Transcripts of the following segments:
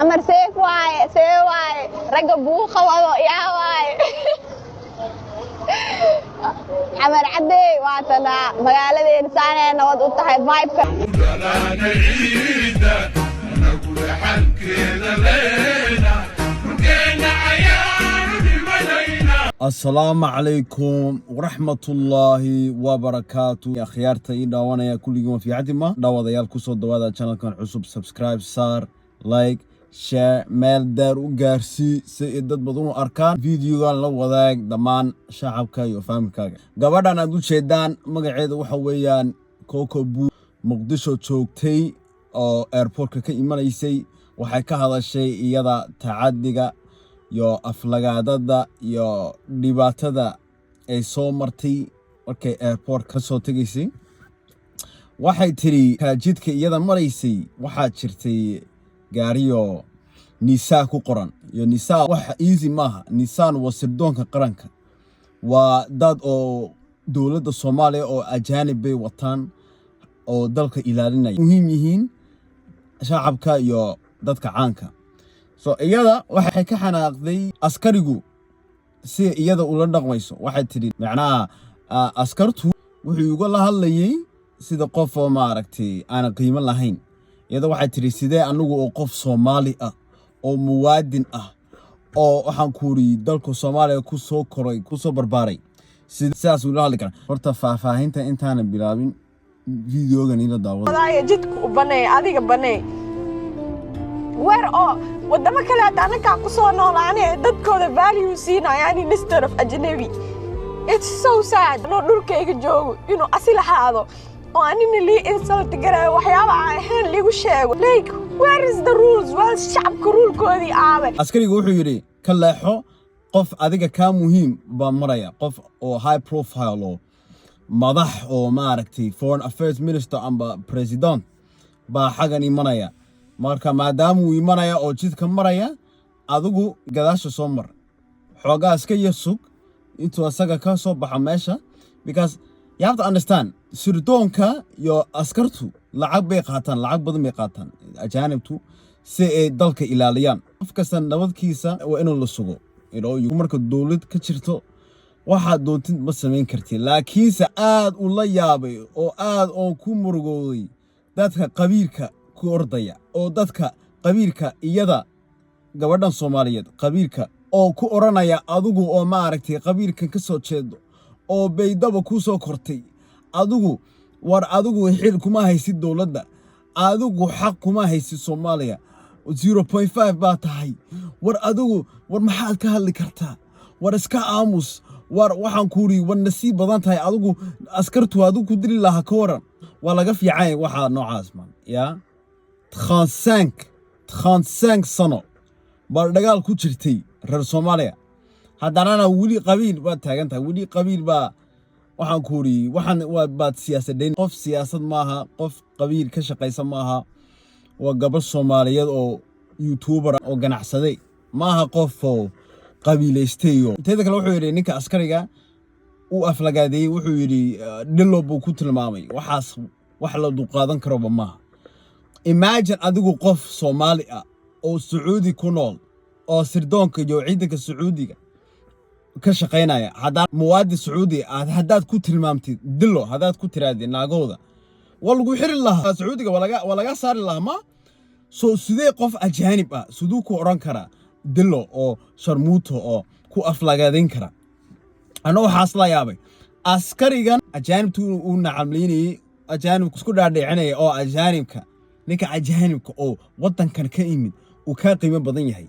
عمر سيف واي رقب بوخة يا واي عمر عدي واتنا مقالة إنسانة نود أطحي فايبك وقلانا عيدة نقول حل كذا لينا رقينا عيان بمدينة. السلام عليكم ورحمة الله وبركاته يا خيارتي داوانا يا كل يوم في عدمة داوادا يالكوسو دوادا channel كان عصب سبسكرايب صار لايك شير ميل دار وقارسي سيداد بدون أركان فيديو قال لو وذاك دمان شعبك يفهمك قبضا نادو شيدان مقعيد وحويان كوكو بو مقدشو تشوكتي أو ايربورت كي إيمانيسي وحيكا هذا الشيء يدا تعديق yo aflagaadada yo dhibaatada ay soo martay markay airport ka soo tagaysay waxay tiri jidka iyada maraysay waxa jirtay gaariyo Nissan ku qoran yo Nissan wax easy maaha Nissan waa sirdoonka qaranka waa dad oo dawladda Soomaaliya oo ajaanib bay wataan oo dalka ilaalinaya muhiim yihiin shacabka iyo dadka caanka so iyada waxay ka xanaaqday askarigu si iyada ula dhaqmayso waxay tiri macnaa askartu wuxuu uga la hadlayay sida qof oo maaragtay aan qiimo lahayn iyada waxay tiri sidee anigu oo qof Soomaali ah oo muwaadin ah oo waxaan ku ri dalka Soomaaliya ku soo koray ku soo barbaaray sidaas uu la hadli karaa horta faahfaahinta intaan bilaabin videogan ila daawado walaal jidku u banay adiga banay weer oo wadama kale hadana ku soo noolaanay dadkooda value siinayaan instead of ajnabi. It's so sad no dhulkayga joogo inuu asil ahaado oo anina li insult garay waxyaabo aan ligu sheego like where is the rules wal shacabka rulkoodii aabe askarigu wuxuu yiri ka leexo qof adiga ka muhiim ba maraya qof oo high profile oo madax oo maaragtay foreign affairs minister amba president ba xagan imanaya marka maadaama uu imanaya oo jidka maraya adigu gadaasha soo mar xoogaa iska yasug intuu asaga ka soo baxa meesha because you have to understand sirdoonka iyo askartu lacag bay qaataan lacag badan bay qaataan ajaanibtu si ay dalka ilaaliyaan qof kasta nabadkiisa waa inuu la sugo marka dawlad ka jirto waxa doontid ma sameyn kartid laakiinse aad u la yaabay oo aad oo ku murugooday dadka qabiilka ordaya oo dadka qabiilka iyada gabadhan Soomaaliyeed qabiilka oo ku oranaya adigu oo maaragtay qabiilkan ka soo jeedo oo baydaba ku soo kortay adigu xil kuma haysid dawladda adigu xaq kuma haysid Soomaaliya 0.5 baa tahay adigu maxaad ka hadli kartaa iska aamus waxaan ku ri nasiib badan tahay adigu askartu adigu ku dili laha ka waran waa laga fiicay waxa noocaas man ya 35 sano bal dagaal ku jirtay reer Soomaaliya haddana wali qabiil ba taagan tahay wali qabiil ba waxaan ku ri waa baad siyaasadeyn qof siyaasad maaha qof qabiil ka shaqeysan maaha waa gabadh Soomaaliyeed oo YouTuber oo ganacsaday maaha qof oo qabiilaysteeyo teeda kale wuxuu yiri ninka askariga uu aflagaaday wuxuu yiri dhilo buu ku tilmaamay waxaas wax la duqaadan karo maaha imagine adigu qof Soomaali ah oo Sacuudi ku nool oo sirdoonka iyo ciidanka Sacuudiga ka shaqeynaya haddana muwaadin Sacuudi ah haddaad ku tilmaamtid dilo haddaad ku tiraadid naagooda walgu xiri lahaa Sacuudiga walaga saari lahaa ma soo sidee qof ajaanib ah sidoo ku oran kara dilo oo sharmuuto oo ku aflagaadin kara ana waxaas la yaabay askarigan ajaanibtu uu nacamleynay ajaanibku isku dhaadhicinay oo ajaanibka ninka ajaanibka oo wadankan ka imid uu ka qiimo badan yahay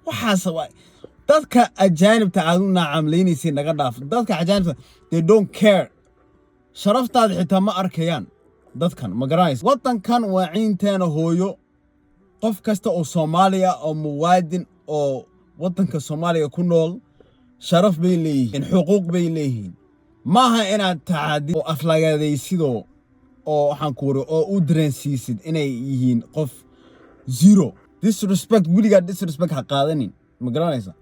waxaas dadka ajaanibta aad u nacamleynaysi naga dhaaf dadka ajaanibta they don't care sharaftaada xitaa ma arkayaan dadkan ma garanaysa wadankan waa ciinteena hooyo qof kasta oo Soomaaliya oo muwaadin oo wadanka Soomaaliya ku nool sharaf bay leeyihiin xuquuq bay leeyihiin maaha inaad taadi oo aflagaadaysido oo waxaan ku ri oo u dareensiisid inay yihiin qof zero disrespect ha qaadanin ma garanaysa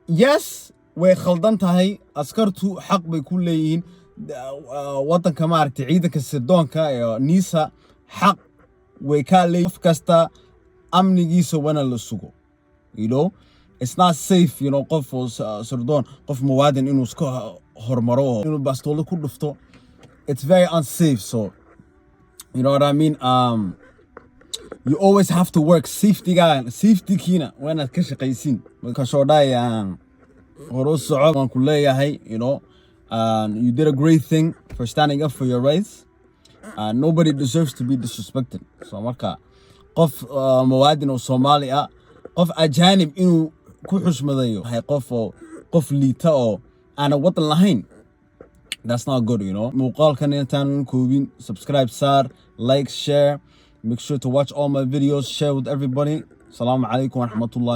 yes way khaldan tahay askartu xaq bay ku leeyihiin wadanka maaragtay ciidanka sirdoonka ee Nisa xaq way ka leeyihiin qof kasta amnigiisa wana la sugo. You know, it's not safe, you know, qof sardon, qof muwaadin inuu iska hormaro inuu bastoolo ku dhufto. It's very unsafe. So, you know what I mean? You always have to work safety kina when at ka shaqaysin. Marka soo dhaay horo socod aan ku leeyahay, you know, you did a great thing for standing up for your rights. Nobody deserves to be disrespected. So marka qof muwaadin oo Soomaali ah qof ajaanib inuu ku xushmadayo hay qof liita oo aan wadan lahayn. That's not good, you know. Muuqaalkan intaan koobin, subscribe, like, share. Make sure to watch all my videos, share with everybody. Assalamu alaikum wa rahmatullah.